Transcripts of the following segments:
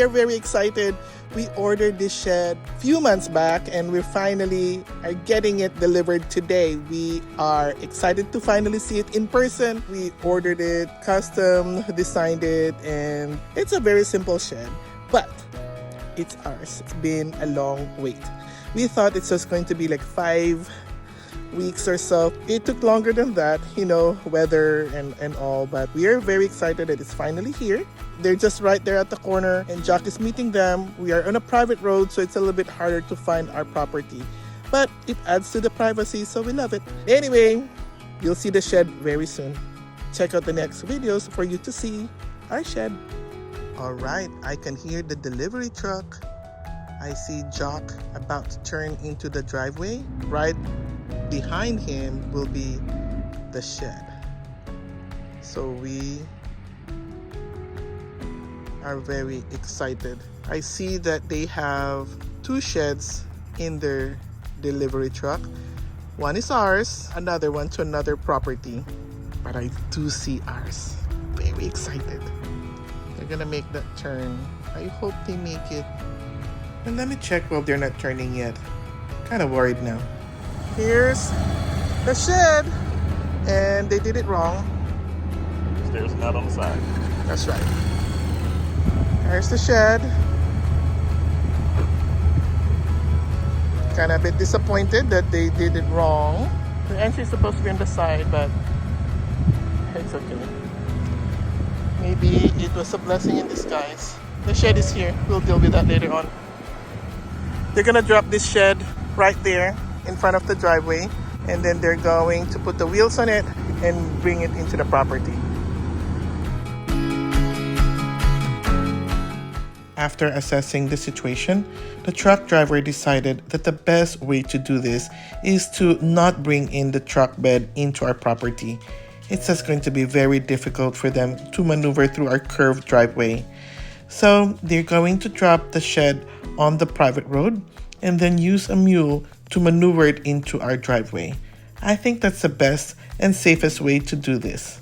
are very excited. We ordered this shed a few months back and we finally are getting it delivered today. We are excited to finally see it in person. We ordered it, custom designed it, and it's a very simple shed, but it's ours. It's been a long wait. We thought it's just going to be like 5 weeks or so. It took longer than that, weather and all, but we are very excited that it's finally here. They're just right there at the corner and Jack is meeting them. We are on a private road, so it's a little bit harder to find our property, but it adds to the privacy, so we love it. Anyway, you'll see the shed very soon. Check out the next videos for you to see our shed. All right, I can hear the delivery truck. I see Jock about to turn into the driveway. Right behind him will be the shed. So we are very excited. I see that they have 2 sheds in their delivery truck. One is ours, another one to another property. But I do see ours. Very excited. They're gonna make that turn. I hope they make it. And let me check while they're not turning yet. Kind of worried now. Here's the shed. And they did it wrong. Stairs are not on the side. That's right. There's the shed. Kind of a bit disappointed that they did it wrong. The entry is supposed to be on the side, but it's okay. Maybe it was a blessing in disguise. The shed is here. We'll deal with that later on. They're gonna drop this shed right there in front of the driveway, and then they're going to put the wheels on it and bring it into the property. After assessing the situation, the truck driver decided that the best way to do this is to not bring in the truck bed into our property. It's just going to be very difficult for them to maneuver through our curved driveway. So they're going to drop the shed on the private road and then use a mule to maneuver it into our driveway. I think that's the best and safest way to do this.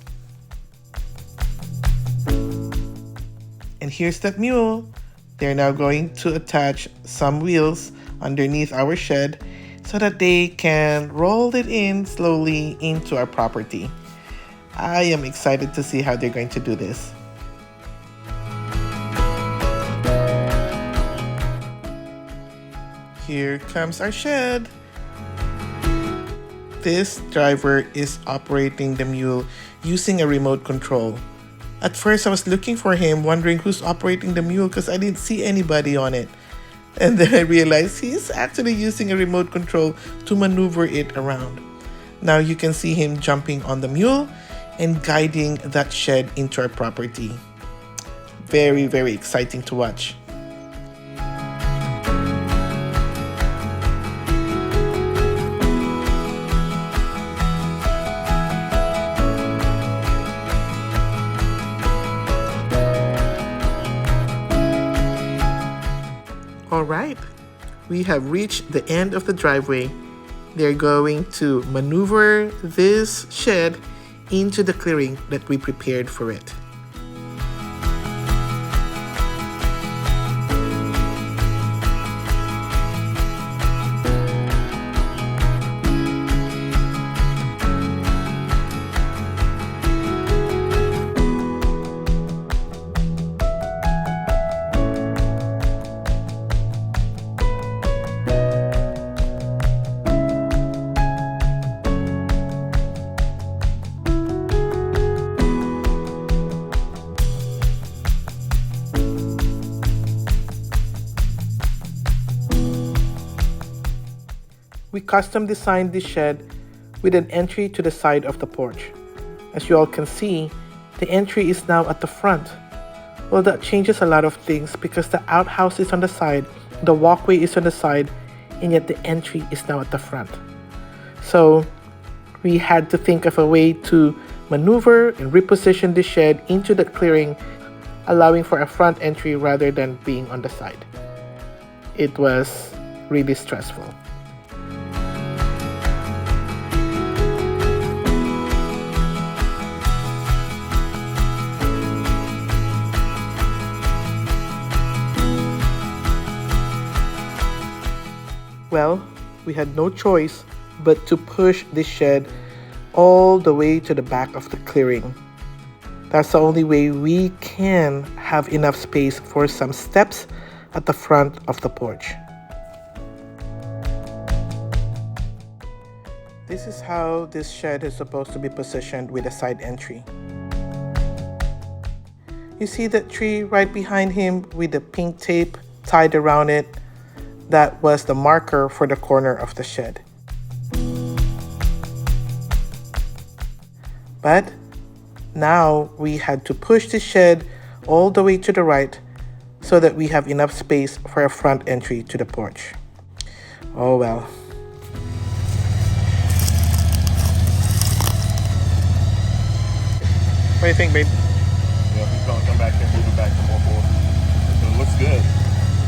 And here's that mule. They're now going to attach some wheels underneath our shed so that they can roll it in slowly into our property. I am excited to see how they're going to do this. Here comes our shed. This driver is operating the mule using a remote control. At first, I was looking for him, wondering who's operating the mule because I didn't see anybody on it. And then I realized he's actually using a remote control to maneuver it around. Now you can see him jumping on the mule and guiding that shed into our property. Very, very exciting to watch. Alright, we have reached the end of the driveway. They're going to maneuver this shed into the clearing that we prepared for it. We custom designed this shed with an entry to the side of the porch. As you all can see, the entry is now at the front. Well, that changes a lot of things because the outhouse is on the side, the walkway is on the side, and yet the entry is now at the front. So we had to think of a way to maneuver and reposition the shed into the clearing, allowing for a front entry rather than being on the side. It was really stressful. Well, we had no choice but to push the shed all the way to the back of the clearing. That's the only way we can have enough space for some steps at the front of the porch. This is how this shed is supposed to be positioned with a side entry. You see that tree right behind him with the pink tape tied around it? That was the marker for the corner of the shed. But now we had to push the shed all the way to the right so that we have enough space for a front entry to the porch. Oh well. What do you think, babe? Yeah, he's gonna come back and move it back to more forward. It looks good.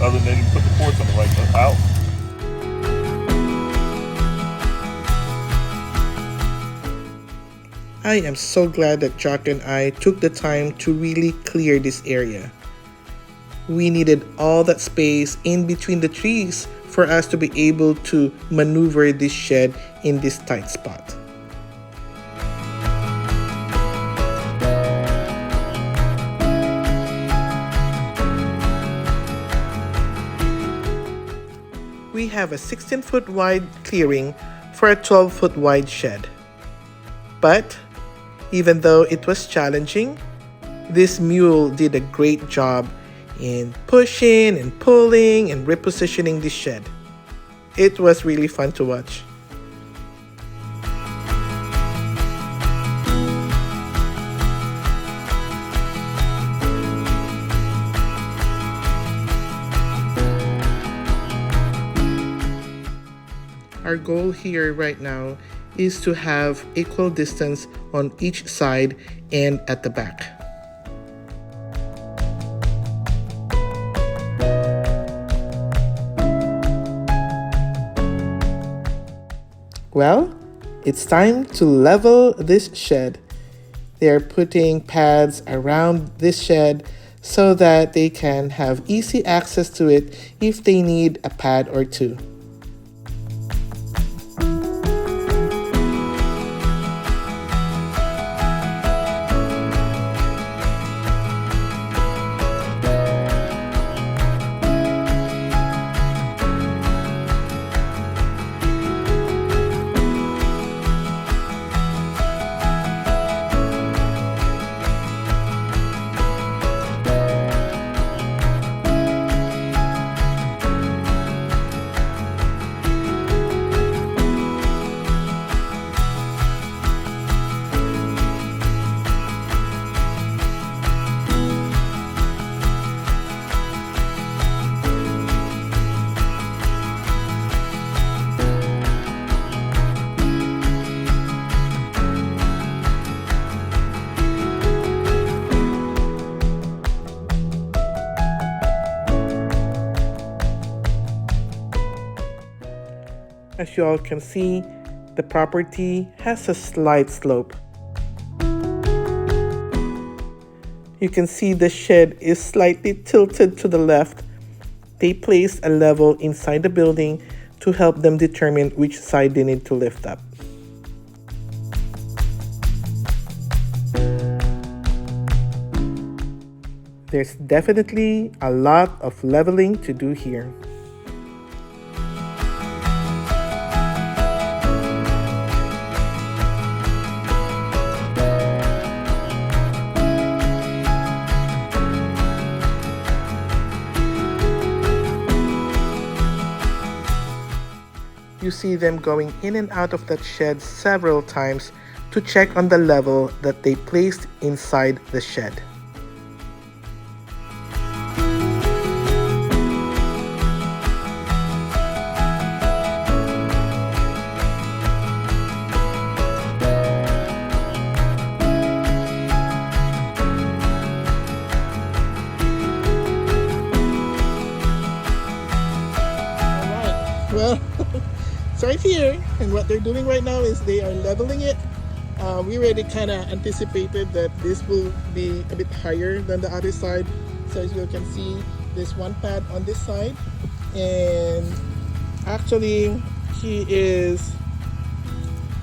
Other than you put the porch on the right out. I am so glad that Jock and I took the time to really clear this area. We needed all that space in between the trees for us to be able to maneuver this shed in this tight spot. We have a 16-foot wide clearing for a 12-foot wide shed. But even though it was challenging, this mule did a great job in pushing and pulling and repositioning this shed. It was really fun to watch. Our goal here right now is to have equal distance on each side and at the back. Well, it's time to level this shed. They're putting pads around this shed so that they can have easy access to it if they need a pad or two. As you all can see, the property has a slight slope. You can see the shed is slightly tilted to the left. They placed a level inside the building to help them determine which side they need to lift up. There's definitely a lot of leveling to do here. You see them going in and out of that shed several times to check on the level that they placed inside the shed. Well, it's right here, and what they're doing right now is they are leveling it. We already kind of anticipated that this will be a bit higher than the other side. So as you can see, there's one pad on this side, and Actually, he is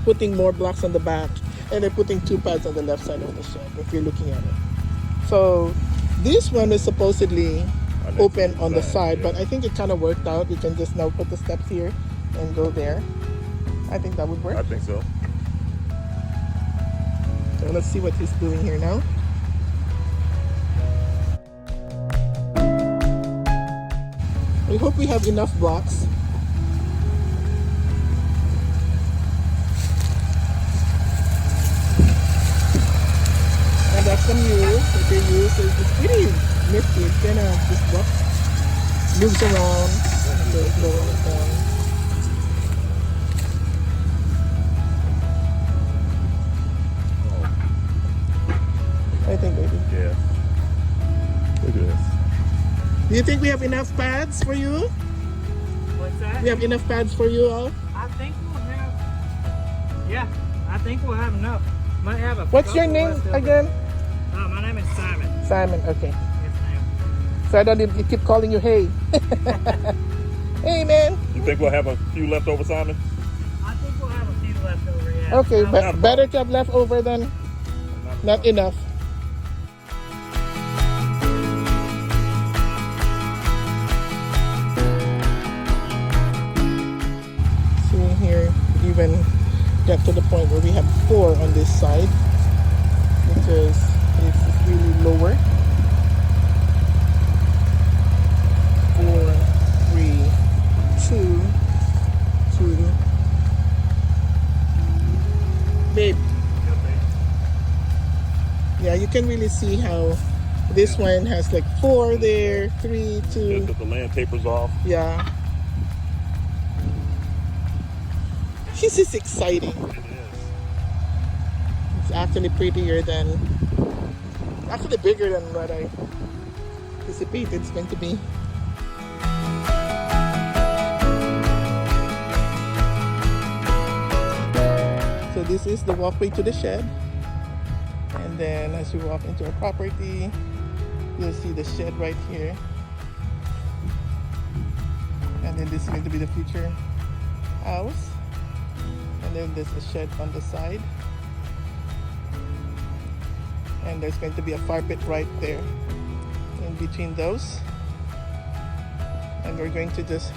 putting more blocks on the back, and they're putting 2 pads on the left side of the shed, if you're looking at it. So this one is supposedly open on the side, yeah. but I think it kind of worked out. We can just now put the steps here and go there. I think that would work. I think so. So let's see what he's doing here now. We hope we have enough blocks. And that's the mule that they use. It's pretty nifty. It kind of just moves around. I think we do. Yeah. Look at this. Do you think we have enough pads for you? What's that? We have enough pads for you all? I think we'll have. Yeah, I think we'll have enough. Might have a. What's your couple name left over. again? My name is Simon. Simon, okay. Yes, ma'am. So I don't need to keep calling you hey. Hey man. You think we'll have a few left over, Simon? I think we'll have a few left over. Yeah. Okay, Not a but problem. better to have left over than not enough. See here, even got to the point where we have 4 on this side because it's really lower. 4, 3, 2, 2. Babe. Yeah, you can really see how this one has like 4 there, 3, 2. Just that the land tapers off. Yeah. This is exciting. It is. It's actually prettier than, actually bigger than what I anticipated it's going to be. So this is the walkway to the shed. And then as you walk into our property, you'll see the shed right here. And then this is going to be the future house. And then there's a shed on the side. And there's going to be a fire pit right there in between those. And we're going to just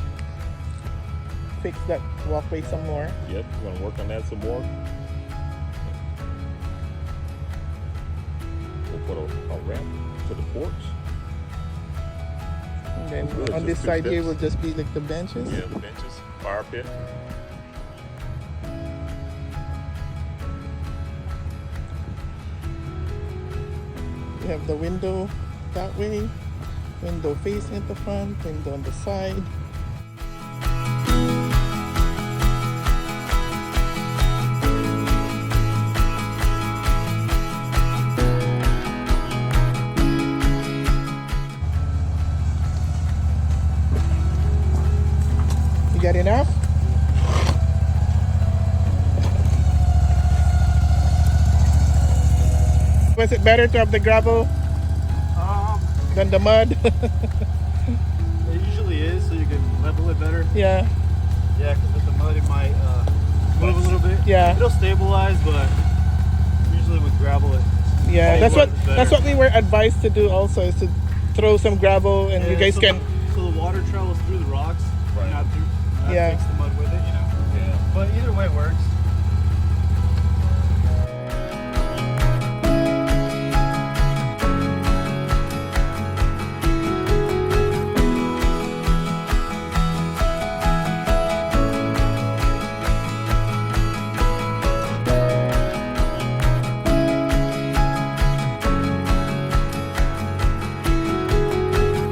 fix that walkway some more. Yep, we're gonna work on that some more. We'll put a ramp to the porch. And then Really, on just this 2 side here steps. will just be like the benches. Yeah, the benches, fire pit. We have the window that way, window facing at the front, window on the side. You got enough? Was it better to have the gravel than the mud? It usually is, so you can level it better. Yeah, Yeah, because with the mud it might move a little bit. Yeah. It'll stabilize, but usually with gravel it. yeah. That's what better. we were advised to do. Also, is to throw some gravel, and you guys so can. So the water travels through the rocks, Right. not through. Yeah. Takes the mud with it, you know. Yeah. But either way works.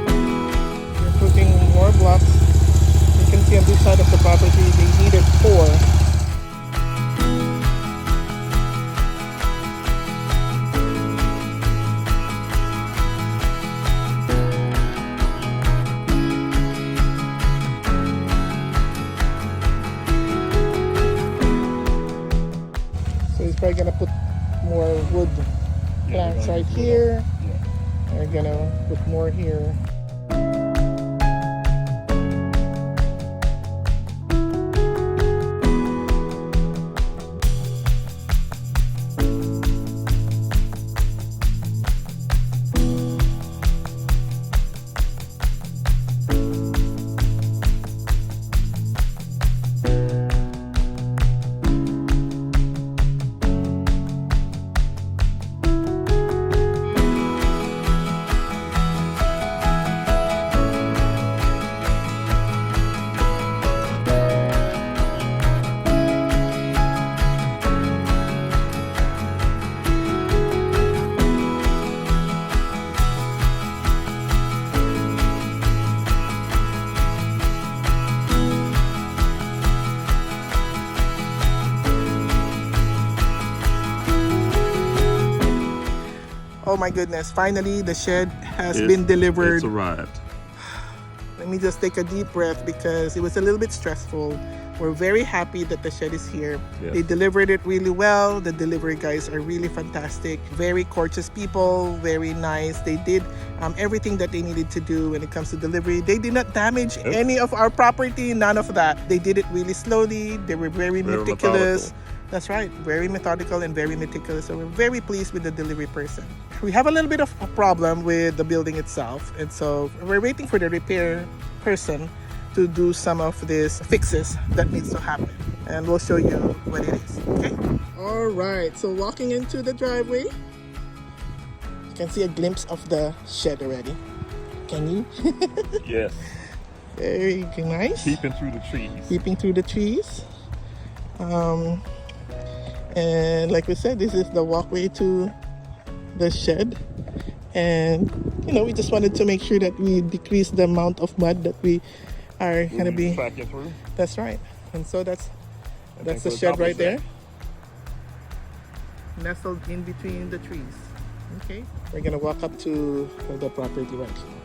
We're putting more blocks. You can see on this side of the property they needed 4. So he's probably gonna put more wood planks right here. Yeah. We're gonna put more here. Oh my goodness, finally the shed has It's- been delivered. It's arrived. Let me just take a deep breath because it was a little bit stressful. We're very happy that the shed is here. Yes. They delivered it really well. The delivery guys are really fantastic. Very courteous people, very nice. They did everything that they needed to do when it comes to delivery. They did not damage Yep. any of our property, none of that. They did it really slowly. They were very meticulous. methodical. That's right, very methodical and very meticulous. So we're very pleased with the delivery person. We have a little bit of a problem with the building itself, and so we're waiting for the repair person to do some of these fixes that needs to happen, and we'll show you what it is. Okay. All right. So walking into the driveway, you can see a glimpse of the shed already. Can you? Yes. Very nice. Peeping through the trees. Peeping through the trees. And like we said, this is the walkway to the shed. And, you know, we just wanted to make sure that we decrease the amount of mud that we are going to be. Tracking through. That's right. And so that's think the we'll shed right accomplish there. that. Nestled in between the trees. Okay. We're going to walk up to the property right here.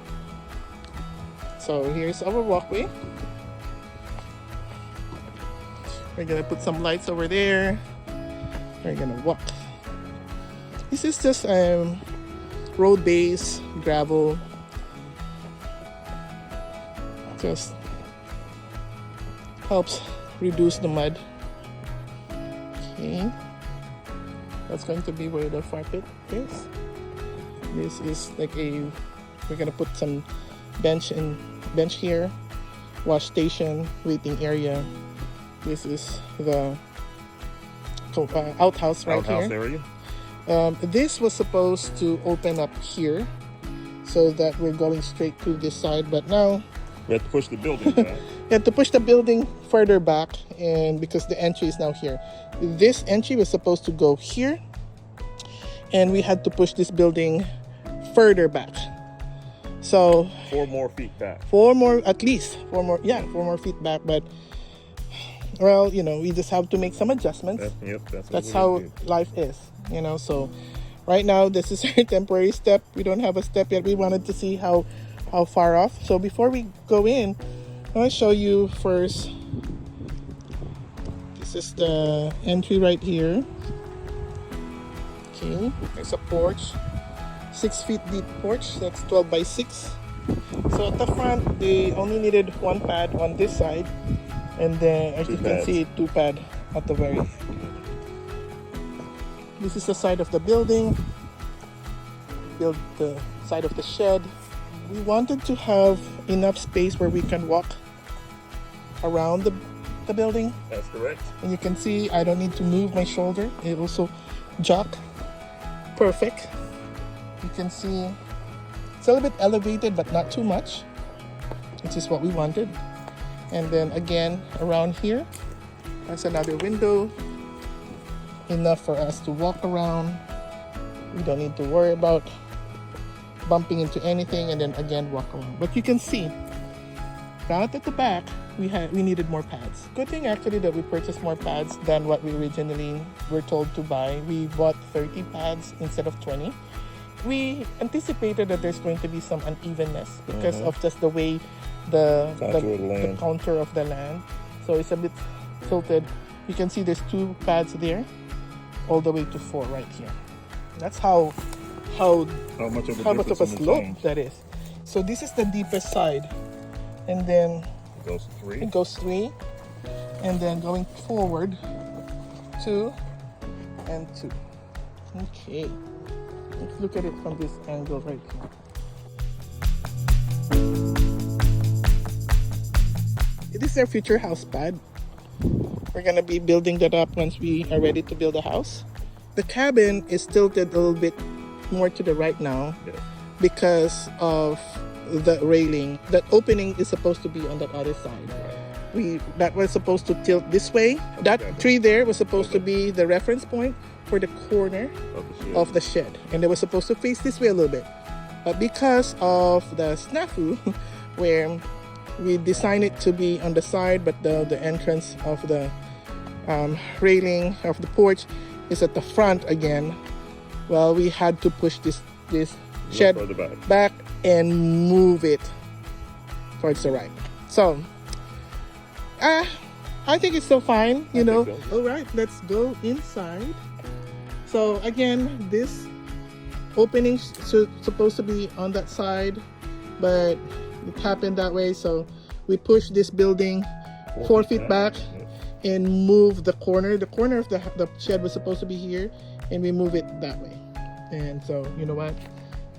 So here's our walkway. We're going to put some lights over there. We're going to walk. This is just road base, gravel. Just helps reduce the mud. Okay. That's going to be where the fire pit is. This is like we're gonna put some bench here, wash station, waiting area. This is the outhouse right Outhouse here. area. This was supposed to open up here so that we're going straight to this side, but now We have to push the building back. we had to push the building further back, and because the entry is now here. This entry was supposed to go here, and we had to push this building further back. So 4 more feet back. at least 4 more feet back, but well, you know, we just have to make some adjustments. That's how life is, you know. So right now this is our temporary step. We don't have a step yet. We wanted to see how far off. So before we go in, I want to show you first. This is the entry right here. Okay, there's a porch, 6 feet deep porch. That's 12 by 6. So at the front, they only needed 1 pad on this side, and then as you can see, 2 pad at the very end. This is the side of the building. Build the side of the shed. We wanted to have enough space where we can walk around the building. That's correct. And you can see I don't need to move my shoulder. It also jock. Perfect. You can see it's a little bit elevated, but not too much, which is what we wanted. And then again, around here, that's another window. Enough for us to walk around. We don't need to worry about bumping into anything, and then again walk around. But you can see right at the back we needed more pads. Good thing actually that we purchased more pads than what we originally were told to buy. We bought 30 pads instead of 20. We anticipated that there's going to be some unevenness because of just the way the contour of the land. So it's a bit tilted. You can see there's 2 pads there, all the way to 4 right here. That's how much of a slope that is. So this is the deepest side, and then it goes 3, and then going forward 2 and 2. Okay, let's look at it from this angle right here. This is our future house pad. We're gonna be building that up once we are ready to build a house. The cabin is tilted a little bit more to the right now because of the railing. That opening is supposed to be on that other side. That was supposed to tilt this way. That tree there was supposed to be the reference point for the corner of the shed, and it was supposed to face this way a little bit. But because of the snafu, where we designed it to be on the side, but the entrance of the railing of the porch is at the front again, well, we had to push this this shed further back and move it towards the right. So I think it's still fine, you know. think so. All right, let's go inside. So again, this opening supposed to be on that side, but it happened that way. So we push this building 4 feet back and move the corner. The corner of the shed was supposed to be here, and we move it that way. And so, you know what?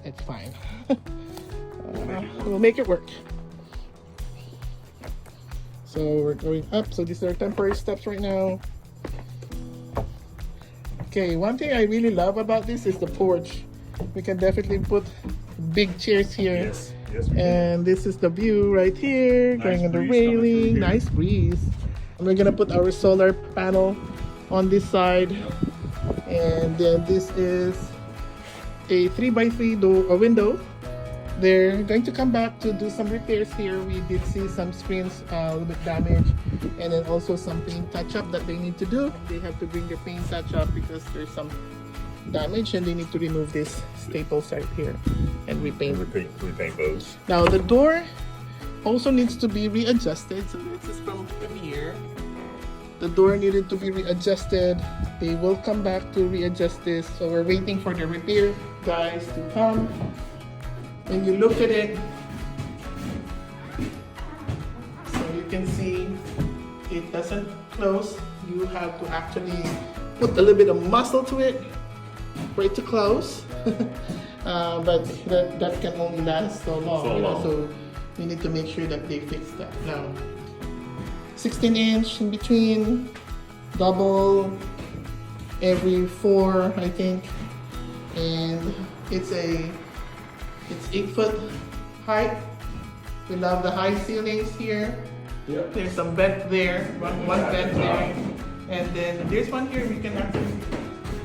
It's fine. We'll make it work. So we're going up. So these are temporary steps right now. Okay, one thing I really love about this is the porch. We can definitely put big chairs here. Yes, yes, we can. And this is the view right here, Nice going on the breeze coming through railing. here. Nice breeze. And we're gonna put our solar panel on this side. And then this is a 3x3 window. They're going to come back to do some repairs here. We did see some screens a little bit damaged, and then also some paint touch-up that they need to do. They have to bring their paint touch-up because there's some damage, and they need to remove this staples right here and repaint. Repaint those. Now the door also needs to be readjusted. So this is from here. The door needed to be readjusted. They will come back to readjust this. So we're waiting for the repair guys to come. When you look at it, so you can see it doesn't close. You have to actually put a little bit of muscle to it for it to close. But that can only last so long. So you know, long. so we need to make sure that they fix that. Now, 16-inch in between, double every 4, I think, and it's 8-foot height. We love the high ceilings here. Yep. There's some vent there, one vent there, and then there's one here we can actually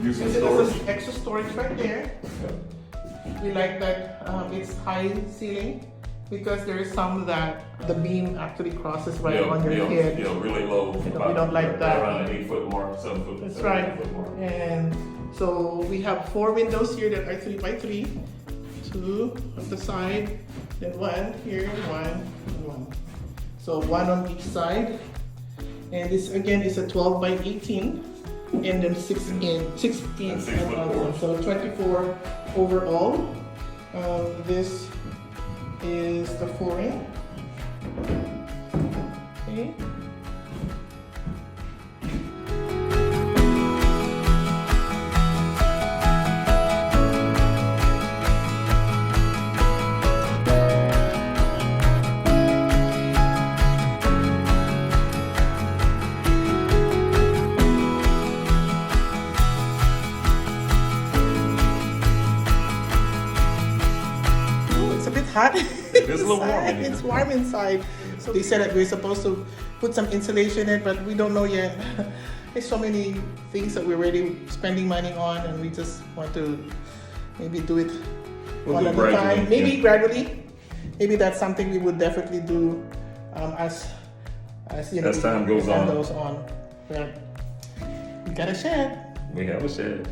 Use some use it storage. as extra storage right there. We like that it's high ceiling because there is some that the beam actually crosses right on your head. Yeah, really low. We don't like that. Around an 8-foot mark, 7 foot. That's 7 right. foot mark. And so we have 4 windows here that are 3x3, 2 on the side, then 1 here, 1, and 1. So 1 on each side. And this again is a 12x18, and then 6 feet. And 6 foot porch. So 24 overall. This is the flooring. Okay. It's a bit hot. It is a little warm in here. It's warm inside. So they said that we're supposed to put some insulation in it, but we don't know yet. There's so many things that we're already spending money on, and we just want to maybe do it We'll one do at a gradually, time. Maybe yeah. gradually. Maybe that's something we would definitely do as you know As time goes on. But we got a shed. We have a shed.